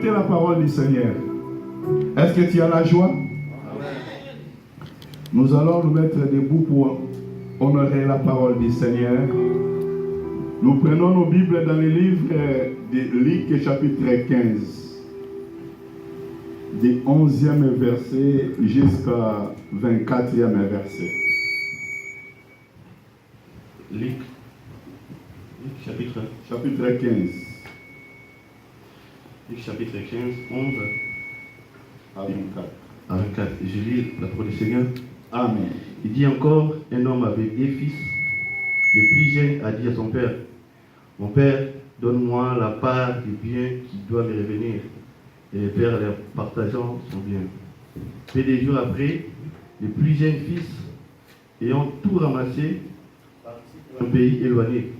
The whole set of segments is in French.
écouter la parole du Seigneur. Est-ce que tu as la joie? Nous allons nous mettre debout pour honorer la parole du Seigneur. Nous prenons nos Bibles dans le livre de Luc chapitre 15, du 11e verset jusqu'à 24e verset. Luc chapitre 15. Luc chapitre 15, 11 à 24. à 24. Je lis la parole du Seigneur. Amen. Il dit encore, un homme avait 2 fils. Le plus jeune a dit à son père, mon père, donne-moi la part du bien qui doit me revenir. Et le père leur partageant son bien. Peu de jours après, le plus jeune fils, ayant tout ramassé, partit pour un pays éloigné,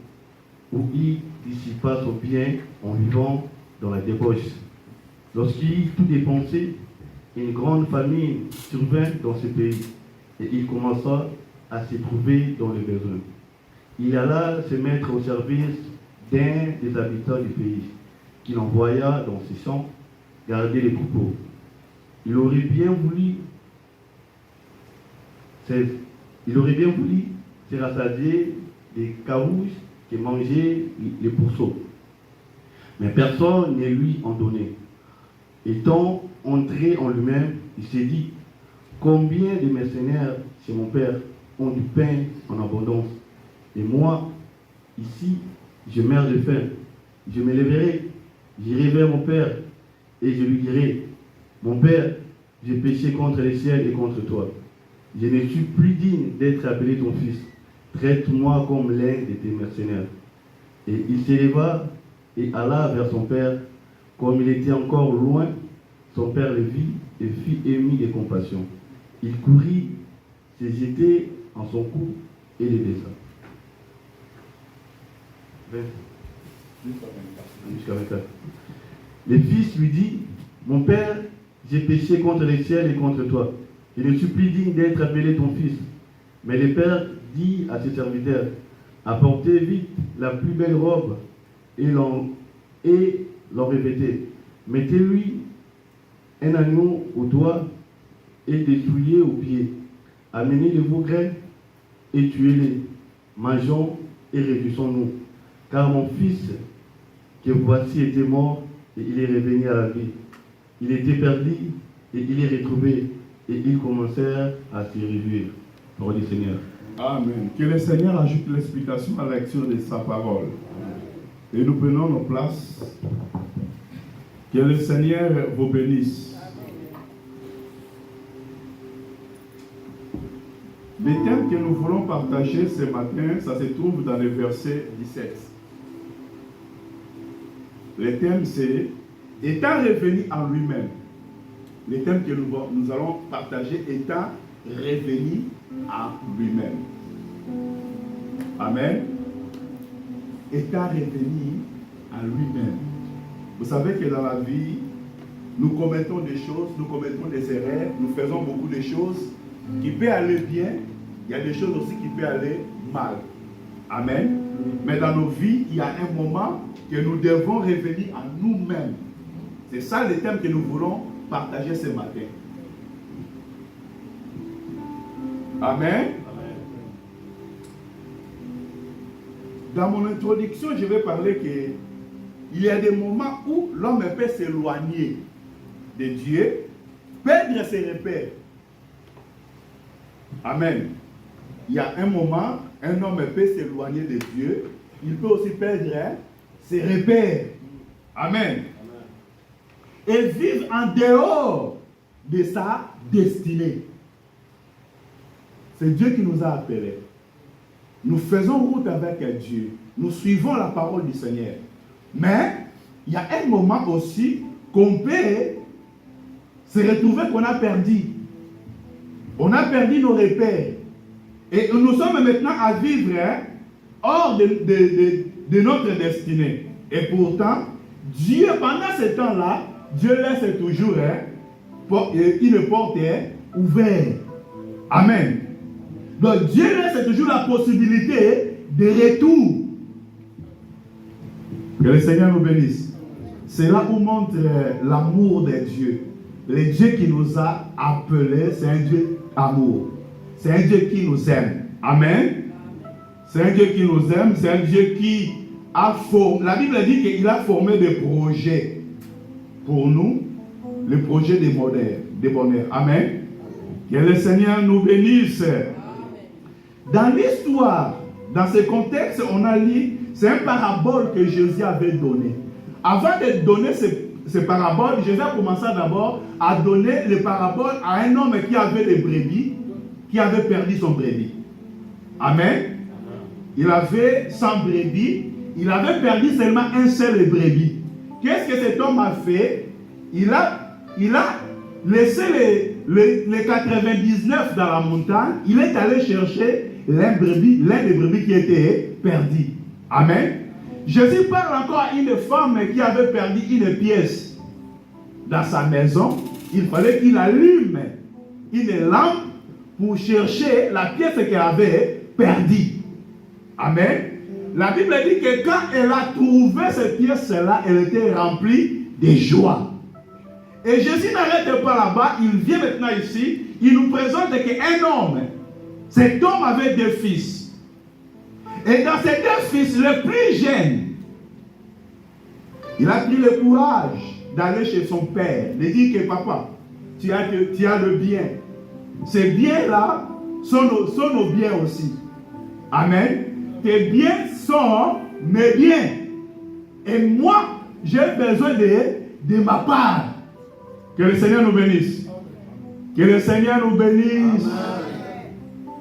où il dissipa son bien en vivant dans la débauche. Lorsqu'il eut tout dépensé, une grande famine survint dans ce pays, et il commença à s'éprouver dans le besoin. Il alla se mettre au service d'un des habitants du pays, qu'il envoya dans ses champs garder les troupeaux. Il aurait bien voulu se rassasier des carouges que mangeaient les pourceaux. Mais personne ne lui en donnait. Étant entré en lui-même, il s'est dit, combien de mercenaires chez mon père ont du pain en abondance, et moi, ici, je meurs de faim. Je me lèverai, j'irai vers mon père, et je lui dirai, mon père, j'ai péché contre le ciel et contre toi. Je ne suis plus digne d'être appelé ton fils. Traite-moi comme l'un de tes mercenaires. Et il s'éleva et alla vers son père. Comme il était encore loin, son père le vit et fit ému de compassion. Il courut, se jetait en son cou et le baisa. Jusqu'à 24. Le fils lui dit, mon père, j'ai péché contre le ciel et contre toi. Je ne suis plus digne d'être appelé ton fils. Mais le père dit à ses serviteurs, apportez vite la plus belle robe et l'en revêtez. Mettez-lui un agneau au doigt et des souliers aux pieds. Amenez de vos grains et tuez-les. Mangeons et réjouissons-nous. Car mon fils, que voici, était mort et il est revenu à la vie. Il était perdu et il est retrouvé. Et ils commencèrent à se réjouir. Parole du Seigneur. Amen. Que le Seigneur ajoute l'explication à la lecture de sa parole. Et nous prenons nos places. Que le Seigneur vous bénisse. Le thème que nous voulons partager ce matin, ça se trouve dans le verset 17. Le thème c'est étant revenu en lui-même. Le thème que nous allons partager étant revenu à lui-même. Amen. Étant revenu à lui-même. Vous savez que dans la vie, nous commettons des choses, nous commettons des erreurs, nous faisons beaucoup de choses qui peuvent aller bien, il y a des choses aussi qui peuvent aller mal. Amen. Mais dans nos vies, il y a un moment que nous devons revenir à nous-mêmes. C'est ça le thème que nous voulons partager ce matin. Amen. Dans mon introduction, je vais parler qu'il y a des moments où l'homme peut s'éloigner de Dieu, perdre ses repères. Amen. Il y a un moment, un homme peut s'éloigner de Dieu, il peut aussi perdre ses repères. Amen. Et vivre en dehors de sa destinée. C'est Dieu qui nous a appelés. Nous faisons route avec Dieu. Nous suivons la parole du Seigneur. Mais il y a un moment aussi qu'on peut se retrouver qu'on a perdu. On a perdu nos repères. Et nous sommes maintenant à vivre hors de notre destinée. Et pourtant, Dieu, pendant ce temps-là, Dieu laisse toujours une porte ouverte. Amen. Donc Dieu laisse toujours la possibilité de retour. Que le Seigneur nous bénisse. c'est là où montre l'amour de Dieu. Le Dieu qui nous a appelés, c'est un Dieu amour. C'est un Dieu qui nous aime. Amen. C'est un Dieu qui nous aime. C'est un Dieu qui a formé. La Bible dit qu'il a formé des projets pour nous. Le projet des bonheurs. Amen. Que le Seigneur nous bénisse. Dans l'histoire, dans ce contexte, on a lu, c'est un parabole que Jésus avait donné. Avant de donner ces paraboles, Jésus a commencé d'abord à donner les paraboles à un homme qui avait des brebis, qui avait perdu son brebis. Amen. Il avait 100 brebis, il avait perdu seulement un seul brebis. Qu'est-ce que cet homme a fait? Il a laissé les 99 dans la montagne, il est allé chercher l'un des brebis qui était perdu. Amen. Jésus parle encore à une femme qui avait perdu une pièce dans sa maison. Il fallait qu'il allume une lampe pour chercher la pièce qu'elle avait perdue. Amen. La Bible dit que quand elle a trouvé cette pièce-là, elle était remplie de joie. Et Jésus n'arrête pas là-bas, il vient maintenant ici, il nous présente qu'un homme, cet homme avait 2 fils. Et dans ces 2 fils, le plus jeune, il a pris le courage d'aller chez son père, de dire que papa, tu as le bien. Ces biens-là sont nos biens aussi. Amen. Tes biens sont mes biens. Et moi, j'ai besoin de ma part. Que le Seigneur nous bénisse. Que le Seigneur nous bénisse.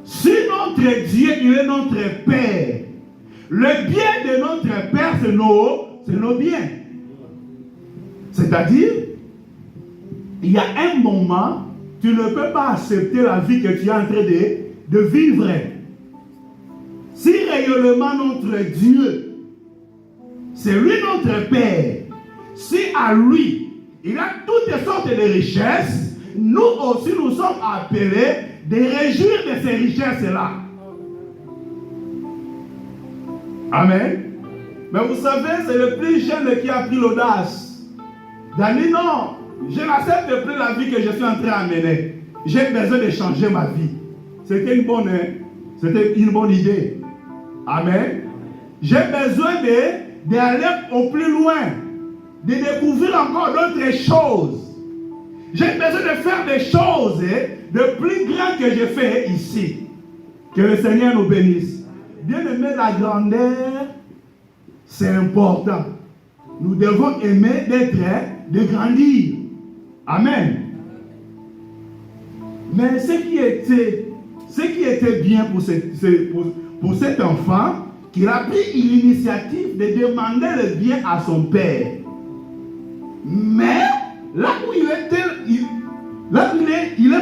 Si notre Dieu, il est notre Père, le bien de notre Père, c'est nos biens. C'est-à-dire, il y a un moment, tu ne peux pas accepter la vie que tu es en train de vivre. Si réellement notre Dieu, c'est lui notre Père, si à lui, il a toutes sortes de richesses, nous aussi nous sommes appelés de réjouir de ces richesses-là. Amen. Mais vous savez, c'est le plus jeune qui a pris l'audace. Dani, non, je n'accepte plus la vie que je suis en train de mener. J'ai besoin de changer ma vie. C'était une bonne idée. Amen. J'ai besoin d'aller au plus loin, de découvrir encore d'autres choses. J'ai besoin de faire des choses de plus grandes que je fais ici. Que le Seigneur nous bénisse. Bien aimé, la grandeur, c'est important. Nous devons aimer de grandir. Amen. Mais ce qui était bien pour cet enfant, qu'il a pris l'initiative de demander le bien à son père. Mais là où il est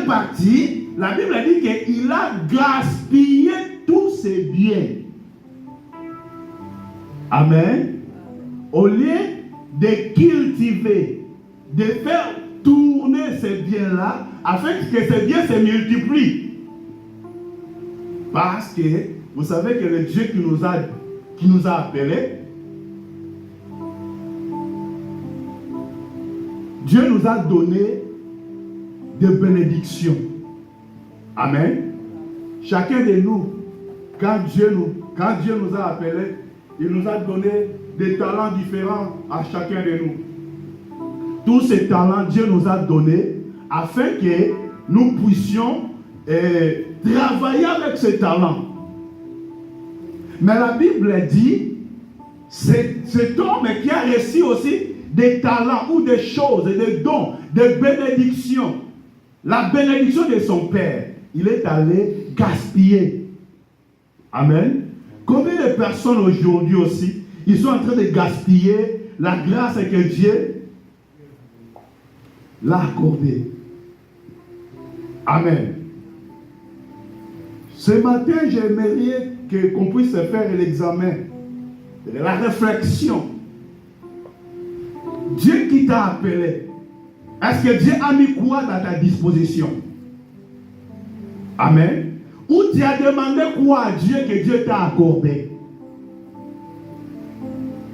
parti, la Bible dit qu'il a gaspillé tous ses biens. Amen. Au lieu de cultiver, de faire tourner ces biens-là, afin que ces biens se multiplient. Parce que vous savez que le Dieu qui nous a appelés, Dieu nous a donné des bénédictions. Amen. Chacun de nous, quand Dieu nous a appelés, il nous a donné des talents différents à chacun de nous. Tous ces talents, Dieu nous a donnés afin que nous puissions travailler avec ces talents. Mais la Bible dit, cet homme qui a reçu aussi des talents ou des choses, des dons, des bénédictions, la bénédiction de son Père, il est allé gaspiller. Amen. Combien de personnes aujourd'hui aussi, ils sont en train de gaspiller la grâce que Dieu l'a accordée. Amen. Ce matin, j'aimerais qu'on puisse faire l'examen, la réflexion. Dieu qui t'a appelé, est-ce que Dieu a mis quoi dans ta disposition? Amen. Ou tu as demandé quoi à Dieu que Dieu t'a accordé?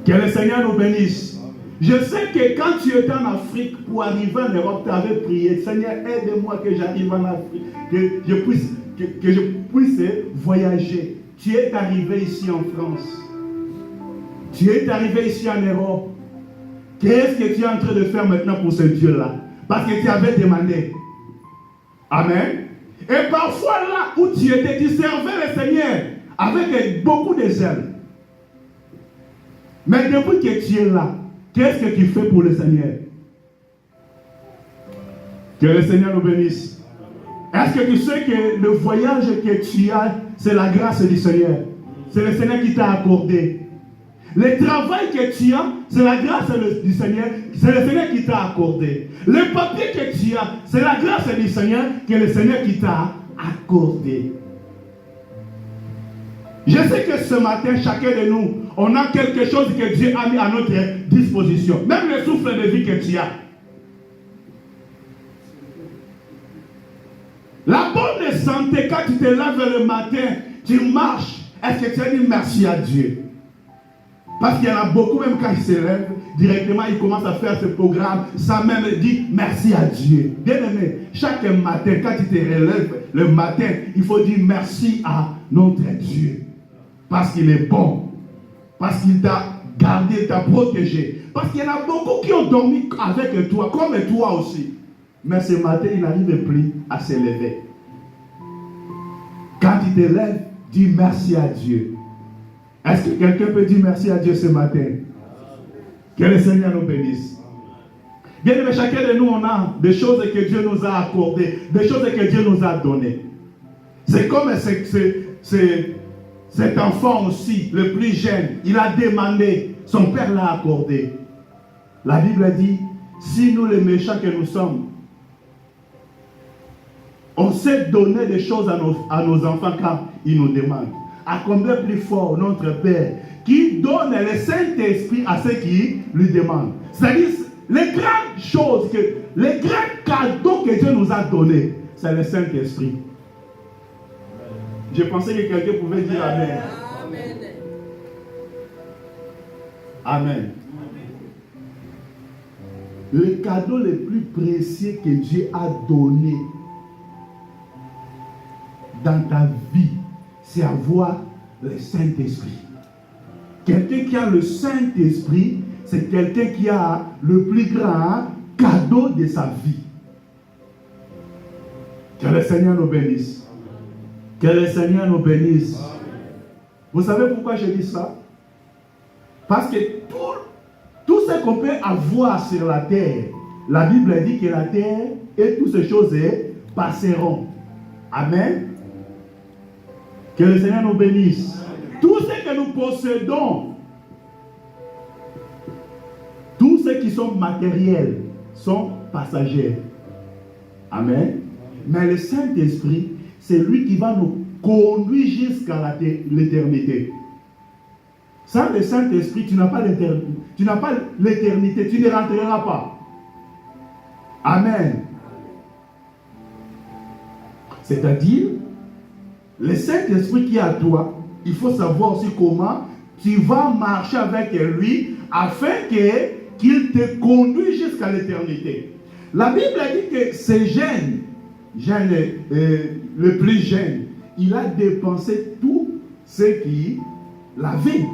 Que le Seigneur nous bénisse. Je sais que quand tu étais en Afrique, pour arriver en Europe, tu avais prié, Seigneur, aide-moi que j'arrive en Afrique, que je puisse voyager. Tu es arrivé ici en France. Tu es arrivé ici en Europe. Qu'est-ce que tu es en train de faire maintenant pour ce Dieu-là? Parce que tu avais demandé. Amen. Et parfois là où tu étais, tu servais le Seigneur avec beaucoup de zèle. Mais depuis que tu es là, qu'est-ce que tu fais pour le Seigneur? Que le Seigneur nous bénisse. Est-ce que tu sais que le voyage que tu as, c'est la grâce du Seigneur? C'est le Seigneur qui t'a accordé. Le travail que tu as, c'est la grâce du Seigneur, c'est le Seigneur qui t'a accordé. Le papier que tu as, c'est la grâce du Seigneur, que le Seigneur qui t'a accordé. Je sais que ce matin, chacun de nous, on a quelque chose que Dieu a mis à notre disposition. Même le souffle de vie que tu as. La bonne santé, quand tu te lèves le matin, tu marches, est-ce que tu as dit merci à Dieu? Parce qu'il y en a beaucoup, même quand ils se lèvent, directement, ils commencent à faire ce programme, sans même dire merci à Dieu. Bien aimé, chaque matin, quand tu te relèves le matin, il faut dire merci à notre Dieu. Parce qu'il est bon. Parce qu'il t'a gardé, t'a protégé. Parce qu'il y en a beaucoup qui ont dormi avec toi, comme toi aussi. Mais ce matin, il n'arrive plus à se lever. Quand tu te lèves, dis merci à Dieu. Est-ce que quelqu'un peut dire merci à Dieu ce matin? Que le Seigneur nous bénisse. Bien aimé, chacun de nous, on a des choses que Dieu nous a accordées, des choses que Dieu nous a données. C'est comme cet enfant aussi, le plus jeune, il a demandé, son père l'a accordé. La Bible dit, si nous les méchants que nous sommes, on sait donner des choses à nos enfants quand ils nous demandent. À combien plus fort notre Père qui donne le Saint-Esprit à ceux qui lui demandent. C'est-à-dire, les grandes choses, les grands cadeaux que Dieu nous a donnés, c'est le Saint-Esprit. Je pensais que quelqu'un pouvait dire Amen. Amen. Amen. Le cadeau le plus précieux que Dieu a donné dans ta vie, c'est avoir le Saint-Esprit. Quelqu'un qui a le Saint-Esprit, c'est quelqu'un qui a le plus grand cadeau de sa vie. Que le Seigneur nous bénisse. Que le Seigneur nous bénisse. Vous savez pourquoi je dis ça? Parce que tout ce qu'on peut avoir sur la terre, la Bible dit que la terre et toutes ces choses passeront. Amen. Que le Seigneur nous bénisse. Tout ce que nous possédons, tous ceux qui sont matériels, sont passagers. Amen. Mais le Saint-Esprit, c'est lui qui va nous conduire jusqu'à l'éternité. Sans le Saint-Esprit, tu n'as pas l'éternité, tu ne rentreras pas. Amen. C'est-à-dire, le Saint-Esprit qui est à toi, il faut savoir aussi comment tu vas marcher avec lui afin qu'il te conduise jusqu'à l'éternité. La Bible dit que ce jeune, le plus jeune, il a dépensé tout ce qu'il avait.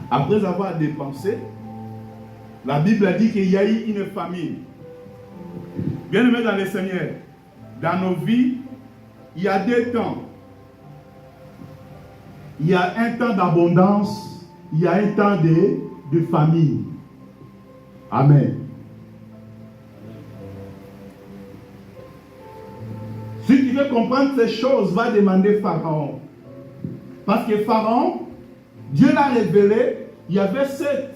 Après avoir dépensé, la Bible a dit qu'il y a eu une famine. Bien aimé dans le Seigneur, dans nos vies, il y a deux temps. Il y a un temps d'abondance, il y a un temps de famine. Amen. Si tu veux comprendre ces choses, va demander Pharaon. Parce que Pharaon, Dieu l'a révélé, il y avait 7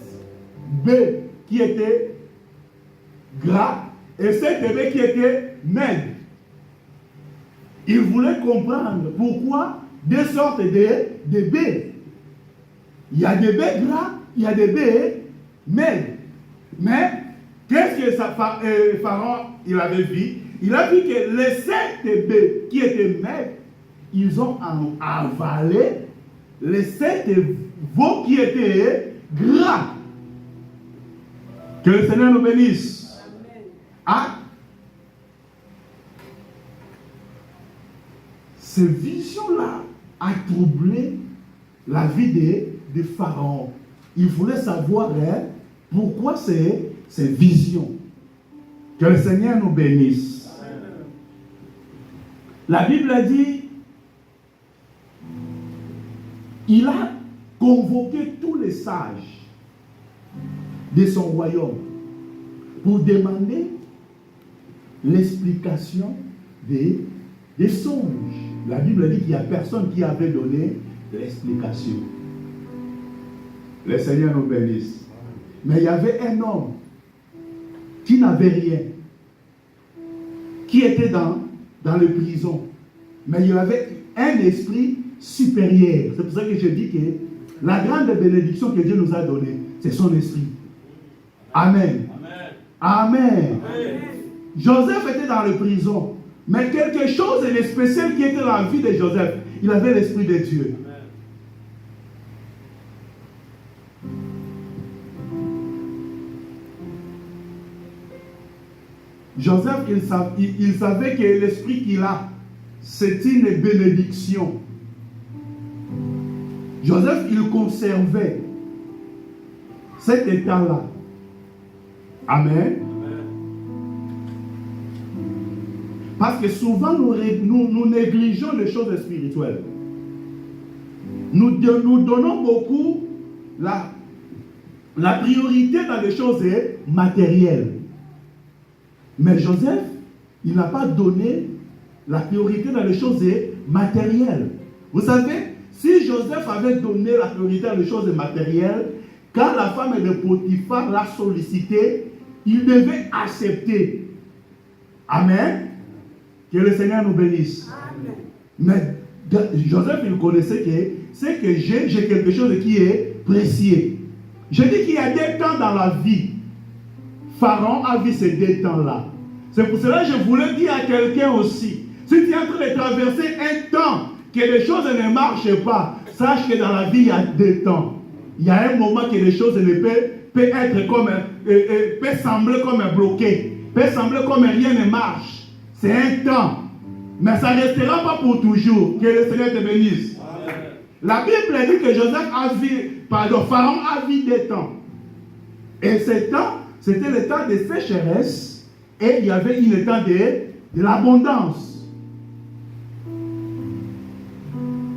bœufs qui étaient gras et 7 bœufs qui étaient maigres. Il voulait comprendre pourquoi deux sortes de bœufs. Il y a des bœufs gras, il y a des bœufs maigres. Mais qu'est-ce que Pharaon il avait vu? Il a vu que les 7 bœufs qui étaient maigres, ils ont avalé les 7 veaux qui étaient gras. Que le Seigneur nous bénisse. Ah, ces visions-là a troublé la vie de Pharaon. Il voulait savoir pourquoi ces visions. Que le Seigneur nous bénisse. La Bible a dit, il a convoqué tous les sages de son royaume pour demander l'explication des songes. La Bible dit qu'il n'y a personne qui avait donné l'explication. Le Seigneur nous bénisse. Mais il y avait un homme qui n'avait rien, qui était dans les prisons. Mais il avait un esprit supérieur. C'est pour ça que je dis que la grande bénédiction que Dieu nous a donnée, c'est son esprit. Amen. Amen. Amen. Amen. Joseph était dans les prisons. Mais quelque chose de spécial qui était dans la vie de Joseph, il avait l'esprit de Dieu. Amen. Joseph, il savait que l'esprit qu'il a, c'est une bénédiction. Joseph, il conservait cet état-là. Amen. Parce que souvent, nous négligeons les choses spirituelles. Nous donnons beaucoup la priorité dans les choses matérielles. Mais Joseph, il n'a pas donné la priorité dans les choses matérielles. Vous savez, si Joseph avait donné la priorité dans les choses matérielles, quand la femme de Potiphar l'a sollicité, il devait accepter. Amen. Que le Seigneur nous bénisse. Amen. Mais Joseph, il connaissait que c'est que j'ai quelque chose qui est précieux. Je dis qu'il y a des temps dans la vie. Pharaon a vu ces deux temps-là. C'est pour cela que je voulais dire à quelqu'un aussi, si tu es en train de traverser un temps que les choses ne marchent pas, sache que dans la vie, il y a deux temps. Il y a un moment que les choses ne peuvent être comme, peut sembler comme bloquées, peut sembler comme rien ne marche. C'est un temps. Mais ça ne restera pas pour toujours. Que le Seigneur te bénisse. Amen. La Bible dit que Pharaon a vu des temps. Et ce temps, c'était le temps de sécheresse. Et il y avait le temps de l'abondance.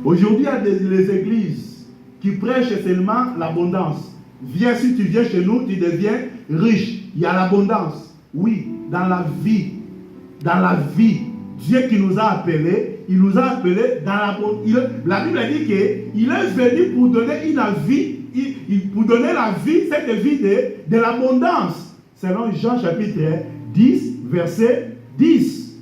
Aujourd'hui, il y a des églises qui prêchent seulement l'abondance. Viens, si tu viens chez nous, tu deviens riche. Il y a l'abondance. Oui, dans la vie. Dans la vie. Dieu qui nous a appelés, il nous a appelés dans la Bible dit qu'il est venu pour donner une vie, pour donner la vie, cette vie de l'abondance. Selon Jean chapitre 10, verset 10.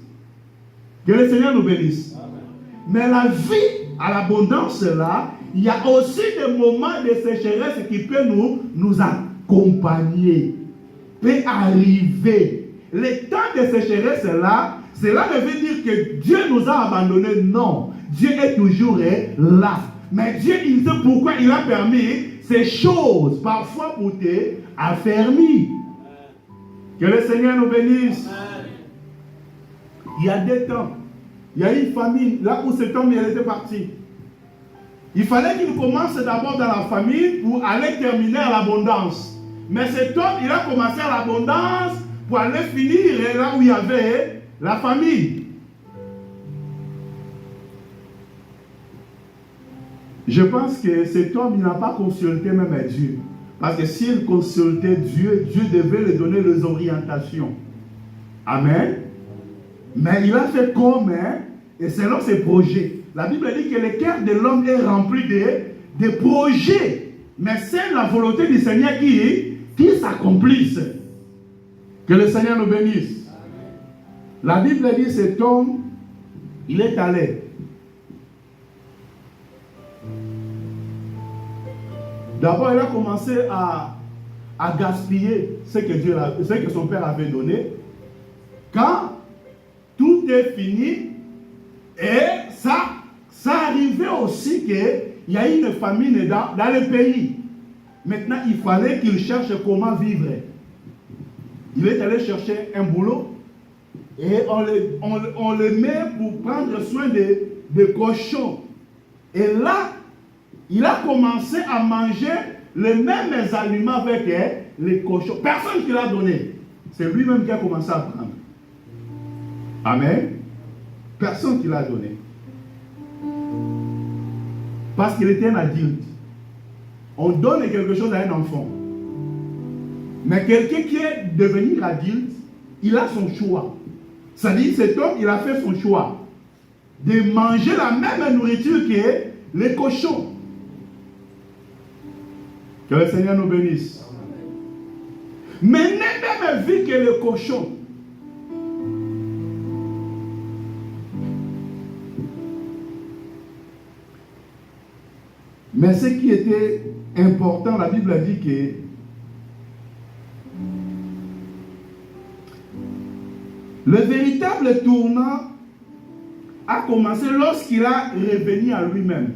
Que le Seigneur nous bénisse. Amen. Mais la vie à l'abondance là, il y a aussi des moments de sécheresse qui peuvent nous accompagner, peut arriver. Le temps de sécheresse là, cela ne veut dire que Dieu nous a abandonnés. Non, Dieu est toujours là. Mais Dieu, il sait pourquoi il a permis ces choses, parfois pour t'affermir. Que le Seigneur nous bénisse. Amen. Il y a des temps, il y a une famille, là où cet homme il était parti. Il fallait qu'il commence d'abord dans la famille pour aller terminer à l'abondance. Mais cet homme, il a commencé à l'abondance pour aller finir là où il y avait la famille. Je pense que cet homme, il n'a pas consulté même Dieu. Parce que s'il consultait Dieu, Dieu devait lui donner les orientations. Amen. Mais il a fait comme, et selon ses projets. La Bible dit que le cœur de l'homme est rempli de projets. Mais c'est la volonté du Seigneur qui s'accomplisse. Que le Seigneur nous bénisse. La Bible dit que cet homme, il est allé. D'abord, il a commencé à gaspiller ce que son père avait donné. Quand tout est fini, et ça arrivait aussi qu'il y a une famine dans le pays. Maintenant, il fallait qu'il cherche comment vivre. il est allé chercher un boulot et on le met pour prendre soin des cochons. Et là, il a commencé à manger les mêmes aliments avec les cochons. Personne qui l'a donné. C'est lui-même qui a commencé à prendre. Amen. Personne qui l'a donné. Parce qu'il était un adulte. On donne quelque chose à un enfant. Mais quelqu'un qui est devenu adulte, il a son choix. C'est-à-dire, cet homme, il a fait son choix de manger la même nourriture que les cochons. Que le Seigneur nous bénisse. Mais n'est même vu que les cochons. Mais ce qui était important, la Bible a dit que le véritable tournant a commencé lorsqu'il a revenu à lui-même.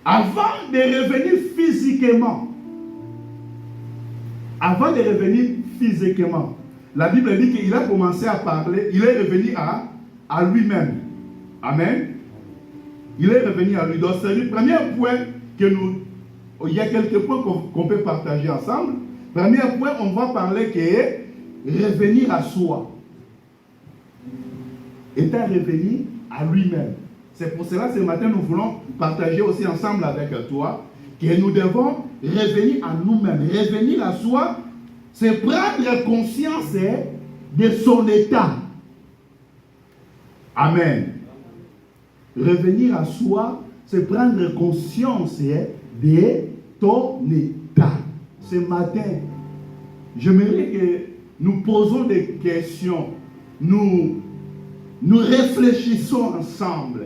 Avant de revenir physiquement, la Bible dit qu'il a commencé à parler, il est revenu à lui-même. Amen. Il est revenu à lui. Donc c'est le premier point que il y a quelques points qu'on peut partager ensemble. Premier point, on va parler que revenir à soi. Étant revenu à lui-même. C'est pour cela, ce matin, nous voulons partager aussi ensemble avec toi que nous devons revenir à nous-mêmes. Revenir à soi, c'est prendre conscience de son état. Amen. Revenir à soi, c'est prendre conscience de ton état. Ce matin, j'aimerais que nous posons des questions. Nous réfléchissons ensemble.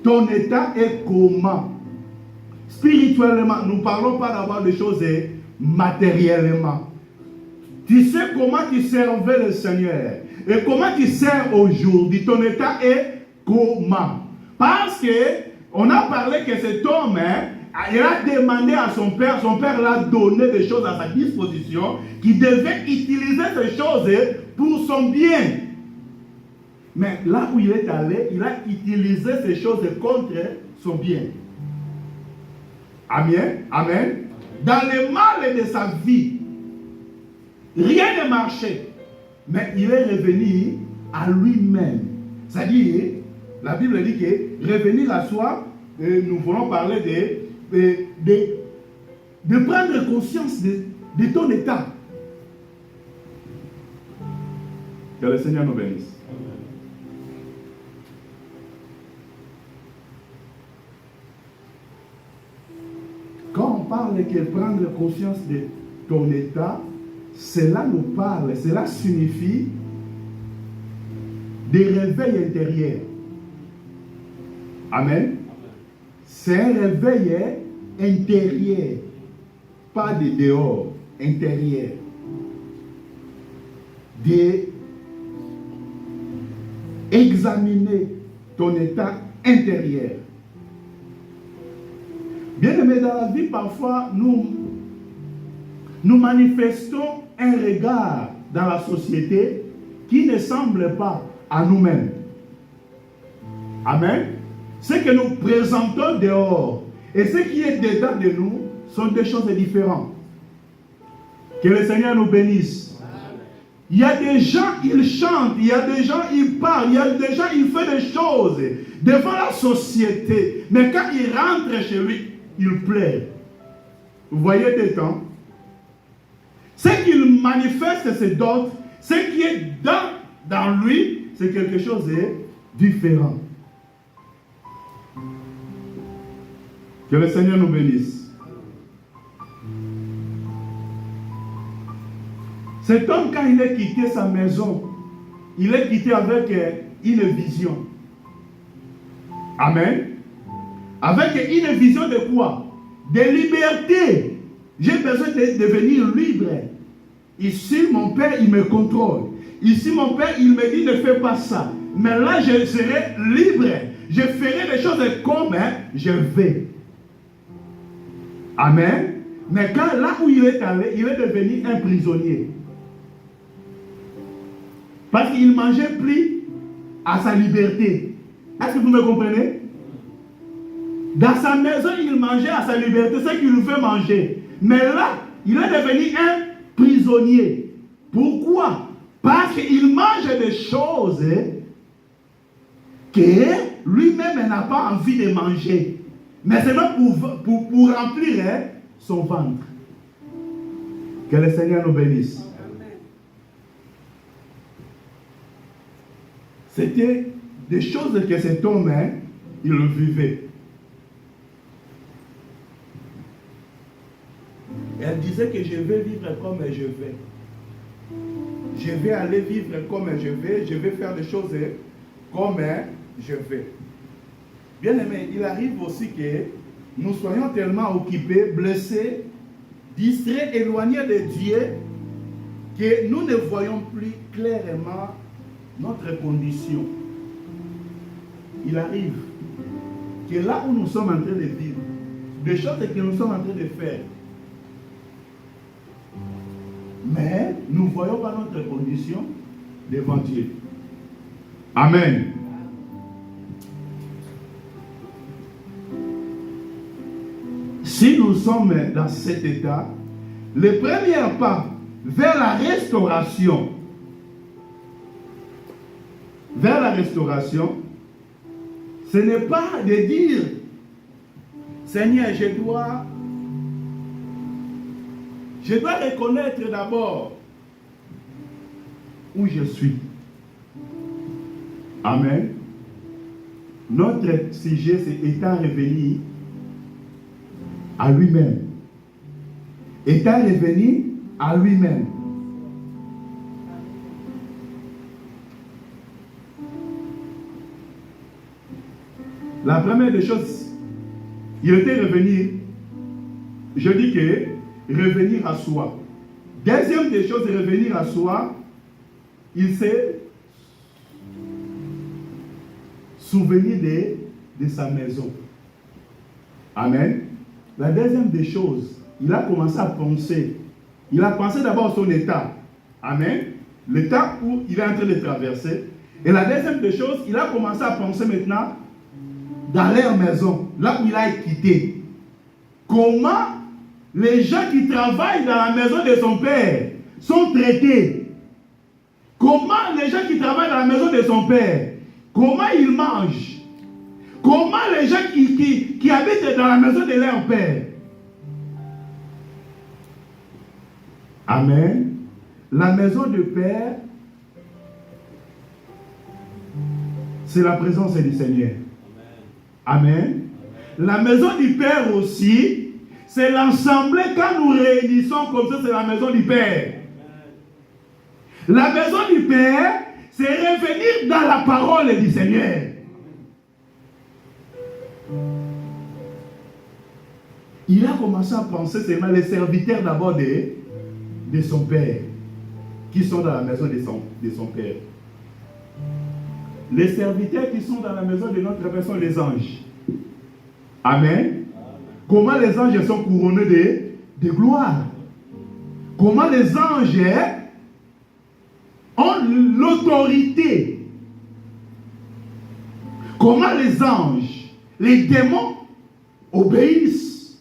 Ton état est comment? Spirituellement, nous ne parlons pas d'avoir des choses matériellement. Tu sais comment tu servais le Seigneur et comment tu sers aujourd'hui. Ton état est comment? Parce que on a parlé que cet homme, il a demandé à son père l'a donné des choses à sa disposition, qu'il devait utiliser ces choses pour son bien. Mais là où il est allé, il a utilisé ces choses contre son bien. Amen. Amen. Dans le mal de sa vie, rien ne marchait. Mais il est revenu à lui-même. C'est-à-dire, la Bible dit que revenir à soi, nous voulons parler de prendre conscience de ton état. Que le Seigneur nous bénisse. Quand on parle de prendre conscience de ton état, cela nous parle, cela signifie des réveils intérieurs. Amen. C'est un réveil intérieur, pas de dehors, intérieur. D'examiner ton état intérieur. Bien aimé, dans la vie, parfois, nous manifestons un regard dans la société qui ne semble pas à nous-mêmes. Amen. Ce que nous présentons dehors et ce qui est dedans de nous sont deux choses différentes. Que le Seigneur nous bénisse. Il y a des gens, ils chantent, il y a des gens, ils parlent, il y a des gens, ils font des choses devant la société. Mais quand il rentre chez lui, il pleure. Vous voyez des temps? Ce qu'il manifeste, c'est d'autres. Ce qui est dans lui, c'est quelque chose de différent. Que le Seigneur nous bénisse. Cet homme, quand il a quitté sa maison, il est quitté avec une vision. Amen. Avec une vision de quoi? De liberté. J'ai besoin de devenir libre. Ici, mon père, il me contrôle. Ici, mon père, il me dit ne fais pas ça. Mais là, je serai libre. Je ferai les choses comme je vais. Amen. Mais là où il est allé, il est devenu un prisonnier. Parce qu'il ne mangeait plus à sa liberté. Est-ce que vous me comprenez? Dans sa maison, il mangeait à sa liberté, ce qu'il lui fait manger. Mais là, il est devenu un prisonnier. Pourquoi? Parce qu'il mange des choses que lui-même n'a pas envie de manger. Mais c'est même pour remplir son ventre. Que le Seigneur nous bénisse. C'était des choses que cet homme, il le vivait. Elle disait que je vais vivre comme je vais. Je vais aller vivre comme je vais faire des choses comme je vais. Bien aimé, il arrive aussi que nous soyons tellement occupés, blessés, distraits, éloignés de Dieu, que nous ne voyons plus clairement notre condition. Il arrive que là où nous sommes en train de vivre, des choses que nous sommes en train de faire, mais nous ne voyons pas notre condition devant Dieu. Amen. Si nous sommes dans cet état, le premier pas vers la restauration, ce n'est pas de dire, Seigneur, je dois reconnaître d'abord où je suis. Amen. Notre sujet, c'est étant revenu à lui-même. Étant revenu à lui-même. La première des choses, il était revenu, je dis que revenir à soi. Deuxième des choses, revenir à soi, il s'est souvenu de sa maison. Amen. La deuxième des choses, il a commencé à penser. Il a pensé d'abord à son état. Amen. L'état où il est en train de traverser. Et la deuxième des choses, il a commencé à penser maintenant dans leur maison, là où il a quitté. Comment les gens qui travaillent dans la maison de son père sont traités? Comment les gens qui travaillent dans la maison de son père, comment ils mangent? Comment les gens qui habitent dans la maison de leur père? Amen. La maison du Père, c'est la présence du Seigneur. Amen. La maison du Père aussi, c'est l'ensemble quand nous réunissons comme ça, c'est la maison du Père. La maison du Père, c'est revenir dans la parole du Seigneur. Il a commencé à penser seulement les serviteurs d'abord de son Père, qui sont dans la maison de son Père. Les serviteurs qui sont dans la maison de notre Père sont les anges. Amen. Comment les anges sont couronnés de gloire. Comment les anges ont l'autorité. Comment les anges, les démons obéissent.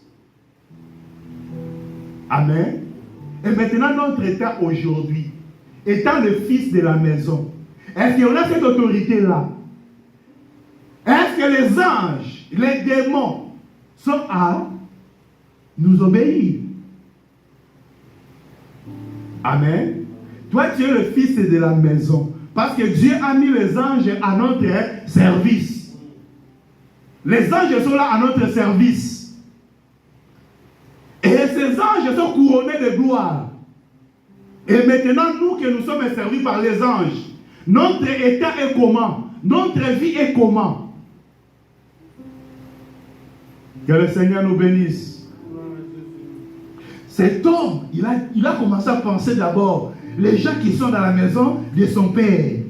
Amen. Et maintenant notre état aujourd'hui, étant le fils de la maison, est-ce qu'on a cette autorité-là? Est-ce que les anges, les démons sont à nous obéir? Amen. Toi, tu es le fils de la maison. Parce que Dieu a mis les anges à notre service. Les anges sont là à notre service. Et ces anges sont couronnés de gloire. Et maintenant, nous que nous sommes servis par les anges, notre état est comment? Notre vie est comment? Que le Seigneur nous bénisse. Cet homme, il a commencé à penser d'abord les gens qui sont dans la maison de son père.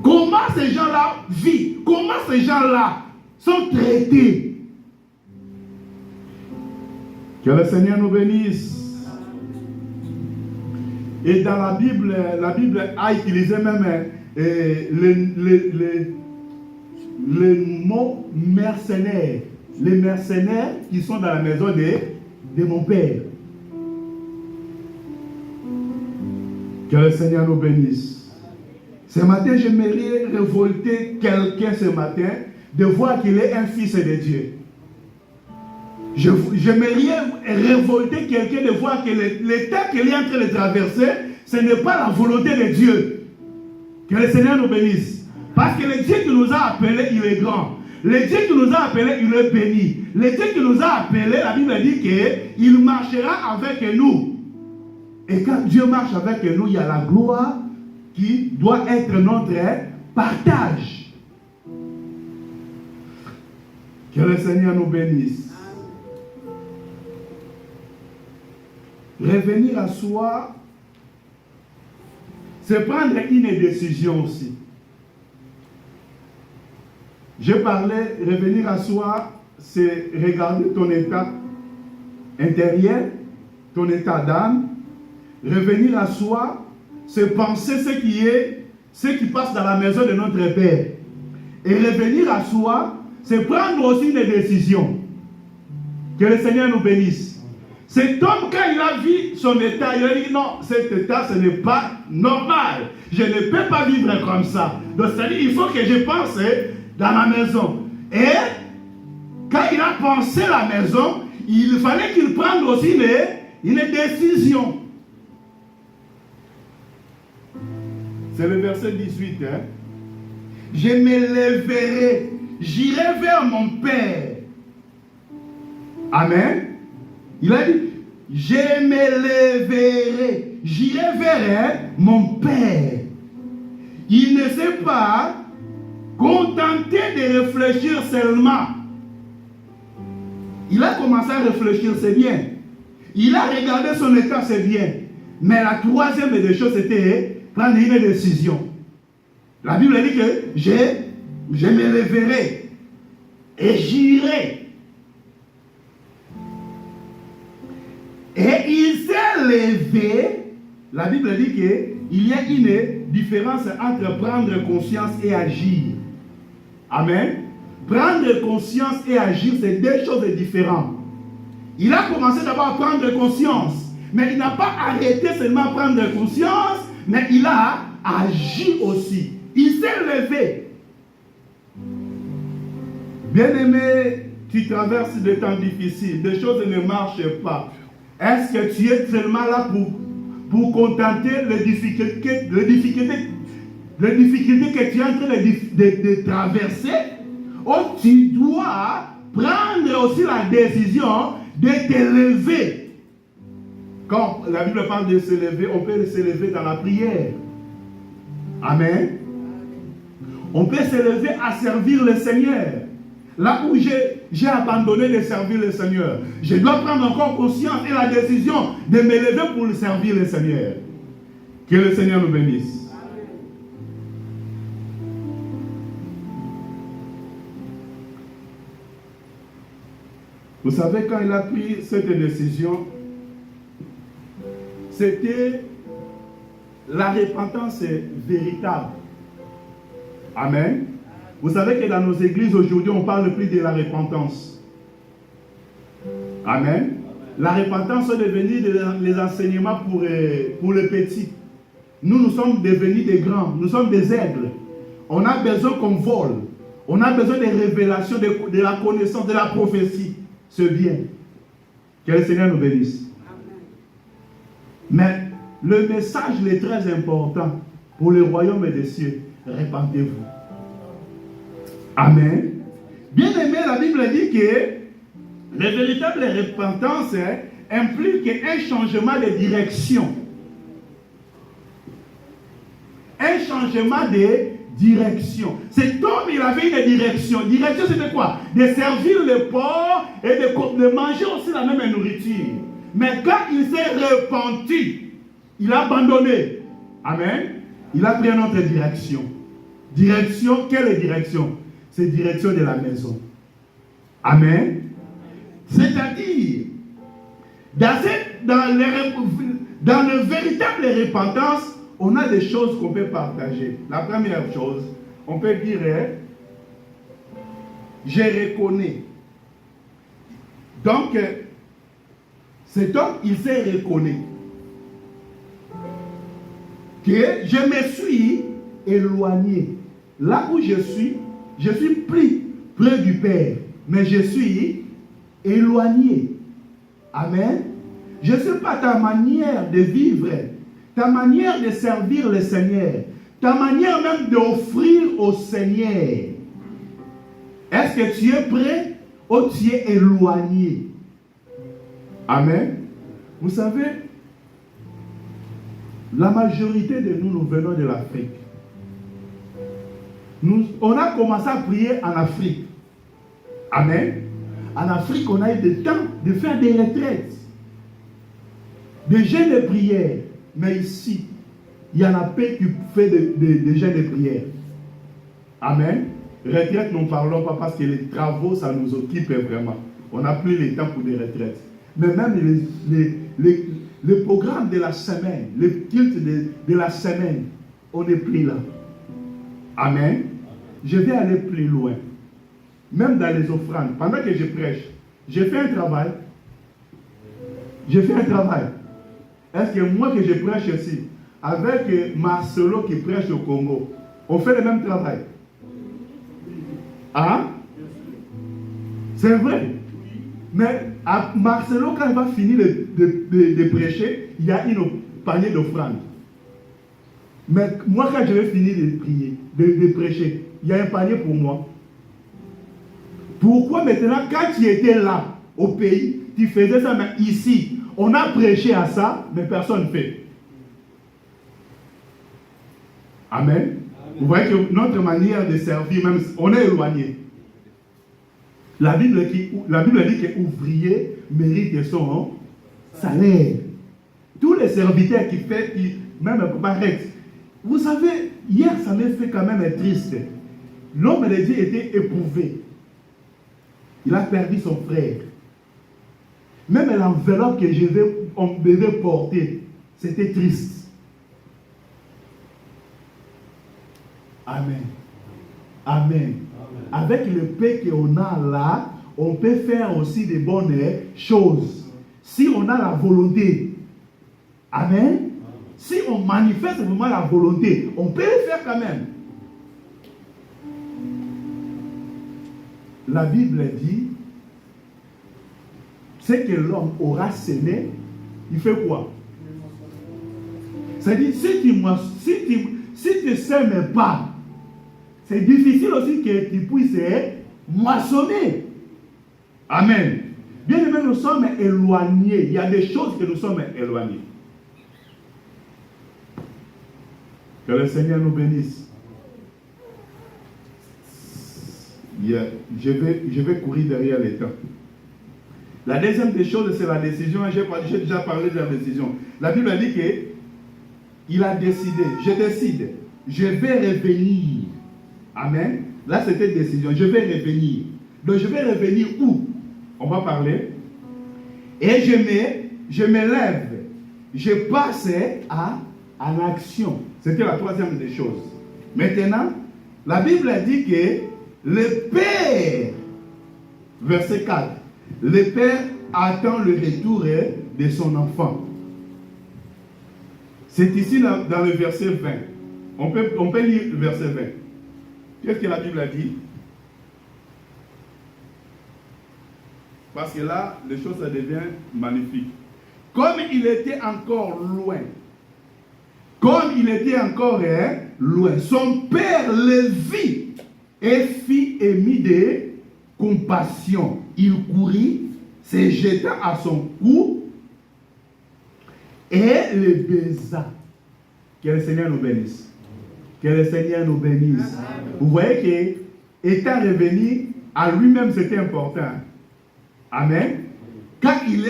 Comment ces gens-là vivent? Comment ces gens-là sont traités? Que le Seigneur nous bénisse. Et dans la Bible a utilisé même le mot mercenaire. Les mercenaires qui sont dans la maison de mon Père. Que le Seigneur nous bénisse. Ce matin, j'aimerais révolter quelqu'un ce matin de voir qu'il est un fils de Dieu. J'aimerais révolter quelqu'un de voir que l'état qu'il est en train de traverser, ce n'est pas la volonté de Dieu. Que le Seigneur nous bénisse. Parce que le Dieu qui nous a appelés, il est grand. Le Dieu qui nous a appelés, il est béni. Le Dieu qui nous a appelés, la Bible dit qu'il marchera avec nous. Et quand Dieu marche avec nous, il y a la gloire qui doit être notre partage. Que le Seigneur nous bénisse. Revenir à soi, c'est prendre une décision aussi. Je parlais, revenir à soi, c'est regarder ton état intérieur, ton état d'âme. Revenir à soi, c'est penser ce qui passe dans la maison de notre Père. Et revenir à soi, c'est prendre aussi une décision. Que le Seigneur nous bénisse. Cet homme, quand il a vu son état, il a dit non, cet état, ce n'est pas normal. Je ne peux pas vivre comme ça. Donc, c'est-à-dire, il faut que je pense dans ma maison. Et quand il a pensé la maison, il fallait qu'il prenne aussi une décision. C'est le verset 18. Je me lèverai, j'irai vers mon Père. Amen. Il a dit, je me lèverai, j'irai vers mon Père. Il ne s'est pas contenté de réfléchir seulement. Il a commencé à réfléchir, c'est bien. Il a regardé son état, c'est bien. Mais la troisième des choses, c'était prendre une décision. La Bible dit que je me lèverai et j'irai. Et il s'est levé. La Bible dit qu'il y a une différence entre prendre conscience et agir. Amen. Prendre conscience et agir, c'est deux choses différentes. Il a commencé d'abord à prendre conscience, mais il n'a pas arrêté seulement à prendre conscience, mais il a agi aussi. Il s'est levé. Bien-aimé, tu traverses des temps difficiles, des choses ne marchent pas. Est-ce que tu es seulement là pour contenter les difficultés que tu es en train de traverser? Ou tu dois prendre aussi la décision de te lever. Quand la Bible parle de se lever, on peut se lever dans la prière. Amen. On peut se lever à servir le Seigneur. Là où j'ai abandonné de servir le Seigneur, je dois prendre encore conscience et la décision de me lever pour servir le Seigneur. Que le Seigneur nous bénisse. Vous savez, quand il a pris cette décision, c'était la repentance véritable. Amen. Vous savez que dans nos églises aujourd'hui, on parle plus de la repentance. Amen. La repentance est devenue les enseignements pour les petits. Nous sommes devenus des grands. Nous sommes des aigles. On a besoin qu'on vole. On a besoin des révélations, de la connaissance, de la prophétie. C'est bien. Que le Seigneur nous bénisse. Mais le message est très important pour le royaume des cieux. Repentez-vous. Amen. Bien aimé, la Bible dit que la véritable repentance implique un changement de direction. Un changement de direction. Cet homme, il avait une direction. Direction, c'était quoi? De servir le pauvre et de manger aussi la même nourriture. Mais quand il s'est repenti, il a abandonné. Amen. Il a pris une autre direction. Direction, quelle direction? C'est direction de la maison. Amen. C'est-à-dire, Dans le véritable repentance, on a des choses qu'on peut partager. La première chose, on peut dire, je reconnais. Donc, cet homme, il s'est reconnu que je me suis éloigné. Là où je suis plus près du Père, mais je suis éloigné. Amen. Je ne sais pas ta manière de vivre, ta manière de servir le Seigneur, ta manière même d'offrir au Seigneur. Est-ce que tu es prêt ou tu es éloigné? Amen. Vous savez, la majorité de nous venons de l'Afrique. On a commencé à prier en Afrique. Amen. En Afrique, on a eu le temps de faire des retraites, des jeûnes de prière. Mais ici, il y en a peu qui fait des jeûnes de prière. Amen. Retraite, nous ne parlons pas parce que les travaux, ça nous occupe vraiment. On n'a plus le temps pour des retraites. Mais même les programmes de la semaine, le culte de la semaine, on n'est plus là. Amen. Je vais aller plus loin. Même dans les offrandes, pendant que je prêche, j'ai fait un travail. Est-ce que moi que je prêche ici, avec Marcelo qui prêche au Congo, on fait le même travail? Hein? C'est vrai. Mais à Marcelo, quand il va finir de prêcher, il y a une panier d'offrandes. Mais moi, quand je vais finir de prier, de prêcher, il y a un panier pour moi. Pourquoi maintenant, quand tu étais là, au pays, tu faisais ça, mais ici, on a prêché à ça, mais personne ne fait. Amen. Amen. Vous voyez que notre manière de servir, même, on est éloigné. La Bible dit que l'ouvrier mérite son salaire. Tous les serviteurs qui font, même paraître. Vous savez, hier, ça m'a fait quand même triste. L'homme de Dieu était éprouvé. Il a perdu son frère. Même l'enveloppe que on devait porter, c'était triste. Amen. Amen. Avec le paix qu'on a là, on peut faire aussi des bonnes choses. Si on a la volonté. Amen. Si on manifeste vraiment la volonté, on peut le faire quand même. La Bible dit, c'est que l'homme aura semé, il fait quoi? C'est-à-dire, si tu ne sèmes pas, c'est difficile aussi que tu puisses moissonner. Amen. Bien aimé, nous sommes éloignés. Il y a des choses que nous sommes éloignés. Que le Seigneur nous bénisse. Je vais courir derrière les temps. La deuxième des choses, c'est la décision. J'ai déjà parlé de la décision. La Bible a dit qu'il a décidé. Je décide. Je vais revenir. Amen. Là, c'était une décision. Je vais revenir. Donc, je vais revenir où? On va parler. Et je me lève. Je passe en action. C'était la troisième des choses. Maintenant, la Bible a dit que le Père, verset 4, le Père attend le retour de son enfant. C'est ici dans le verset 20. On peut lire le verset 20. Qu'est-ce que la Bible a dit? Parce que là, les choses ça devient magnifique. Comme il était encore loin, son père le vit et fit émis de compassion. Il courut, se jeta à son cou et le baisa. Que le Seigneur nous bénisse. Que le Seigneur nous bénisse. Amen. Vous voyez que, étant revenu, à lui-même c'était important. Amen. Quand il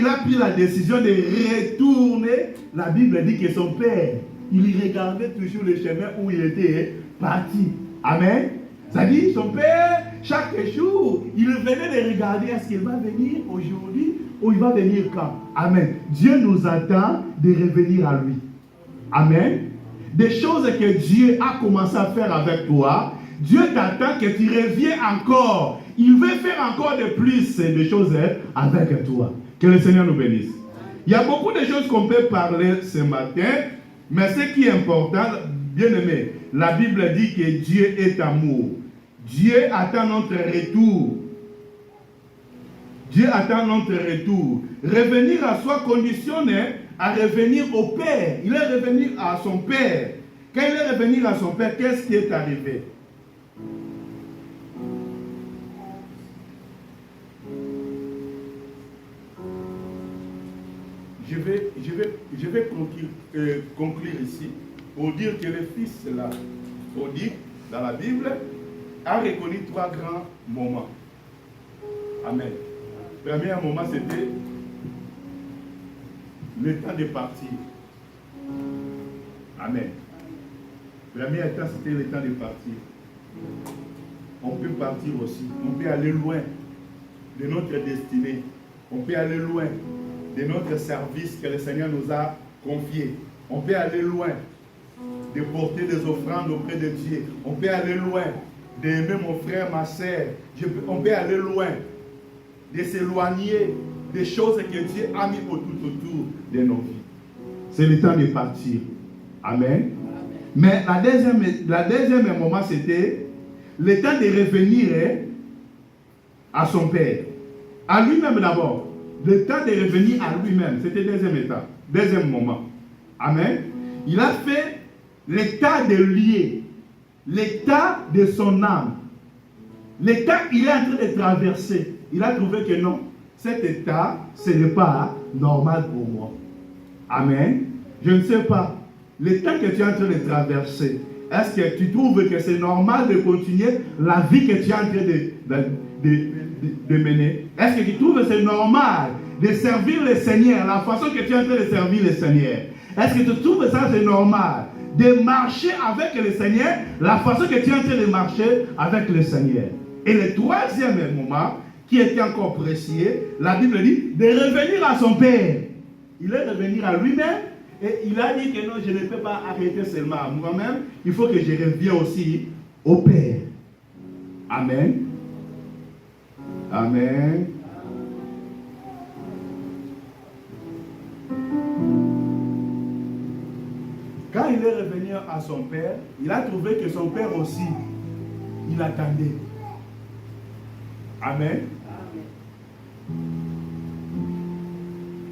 a pris la décision de retourner, la Bible dit que son père, il regardait toujours le chemin où il était parti. Amen. Ça dit, son père, chaque jour, il venait de regarder, est-ce qu'il va venir aujourd'hui ou il va venir quand? Amen. Dieu nous attend de revenir à lui. Amen. Des choses que Dieu a commencé à faire avec toi, Dieu t'attend que tu reviens encore. Il veut faire encore de plus de choses avec toi. Que le Seigneur nous bénisse. Il y a beaucoup de choses qu'on peut parler ce matin, mais ce qui est important, bien aimé, la Bible dit que Dieu est amour. Dieu attend notre retour. Dieu attend notre retour. Revenir à soi conditionne à revenir au Père. Il est revenu à son Père. Quand il est revenu à son Père, qu'est-ce qui est arrivé? Je vais conclure ici pour dire que le Fils, là, on dit dans la Bible, a reconnu 3 grands moments. Amen. Le premier moment, c'était le temps de partir. Amen. Le premier temps, c'était le temps de partir. On peut partir aussi. On peut aller loin de notre destinée. On peut aller loin de notre service que le Seigneur nous a confié. On peut aller loin de porter des offrandes auprès de Dieu. On peut aller loin d'aimer mon frère, ma soeur. On peut aller loin de s'éloigner des choses que Dieu a mis autour de nos vies. C'est le temps de partir. Amen. Mais la deuxième moment, c'était le temps de revenir à son Père. À lui-même d'abord. Le temps de revenir à lui-même. C'était le deuxième état. Deuxième moment. Amen. Il a fait l'état de lier. L'état de son âme. L'état qu'il est en train de traverser. Il a trouvé que non. Cet état, ce n'est pas normal pour moi. Amen. Je ne sais pas. L'état que tu es en train de traverser, est-ce que tu trouves que c'est normal de continuer la vie que tu es en train de mener? Est-ce que tu trouves que c'est normal de servir le Seigneur, la façon que tu es en train de servir le Seigneur? Est-ce que tu trouves ça c'est normal de marcher avec le Seigneur, la façon que tu es en train de marcher avec le Seigneur? Et le troisième moment, qui était encore précieux, la Bible dit de revenir à son Père. Il est revenu à lui-même et il a dit que non, je ne peux pas arrêter seulement à moi-même, il faut que je revienne aussi au Père. Amen. Amen. Quand il est revenu à son Père, il a trouvé que son Père aussi, il attendait. Amen.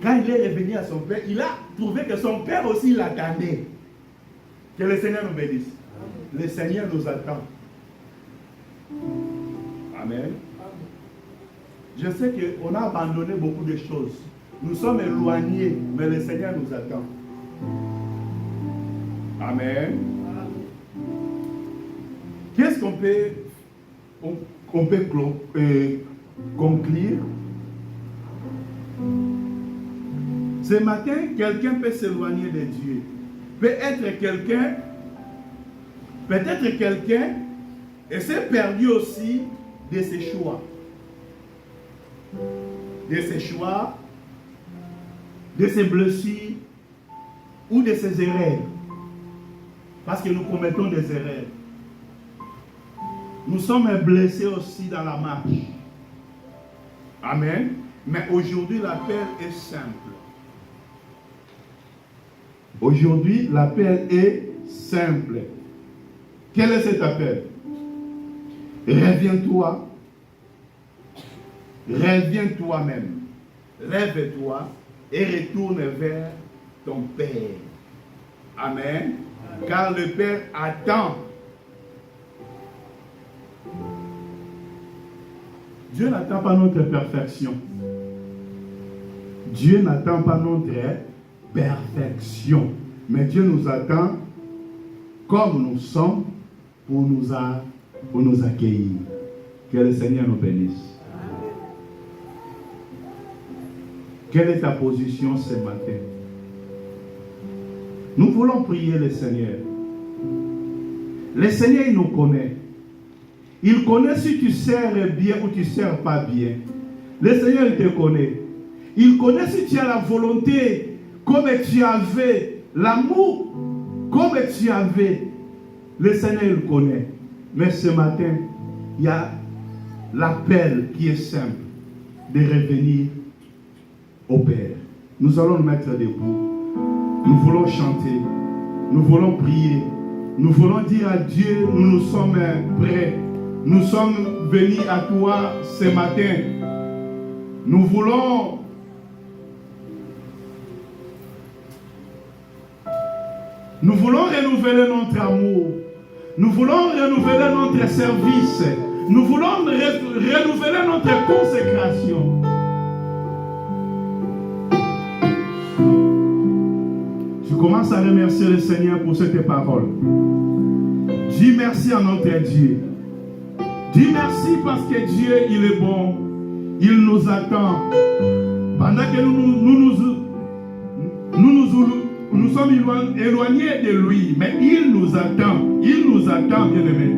Quand il est revenu à son Père, il a trouvé que son Père aussi l'attendait. Que le Seigneur nous bénisse. Le Seigneur nous attend. Amen. Je sais qu'on a abandonné beaucoup de choses. Nous sommes éloignés, mais le Seigneur nous attend. Amen. Qu'est-ce qu'on peut conclure? Ce matin, quelqu'un peut s'éloigner de Dieu. Peut-être quelqu'un et s'est perdu aussi de ses choix. De ses choix, de ses blessures ou de ses erreurs. Parce que nous commettons des erreurs. Nous sommes blessés aussi dans la marche. Amen. Mais aujourd'hui, l'appel est simple. Aujourd'hui, l'appel est simple. Quel est cet appel? Reviens-toi. Reviens toi-même. Lève-toi et retourne vers ton Père. Amen. Car le Père attend. Dieu n'attend pas notre perfection. Dieu n'attend pas notre perfection. Mais Dieu nous attend comme nous sommes pour nous accueillir. Que le Seigneur nous bénisse. Quelle est ta position ce matin? Nous voulons prier le Seigneur. Le Seigneur, il nous connaît. Il connaît si tu sers bien ou tu ne sers pas bien. Le Seigneur, il te connaît. Il connaît si tu as la volonté, comme tu avais l'amour, comme tu avais. Le Seigneur le connaît. Mais ce matin, il y a l'appel qui est simple de revenir au Père. Nous allons nous mettre debout. Nous voulons chanter. Nous voulons prier. Nous voulons dire à Dieu, nous sommes prêts. Nous sommes venus à toi ce matin. Nous voulons renouveler notre amour. Nous voulons renouveler notre service. Nous voulons renouveler notre consécration. Tu commences à remercier le Seigneur pour cette parole. Dis merci à notre Dieu. Dis merci parce que Dieu, il est bon. Il nous attend. Pendant que nous sommes éloignés de lui, mais il nous attend. Il nous attend, bien-aimés.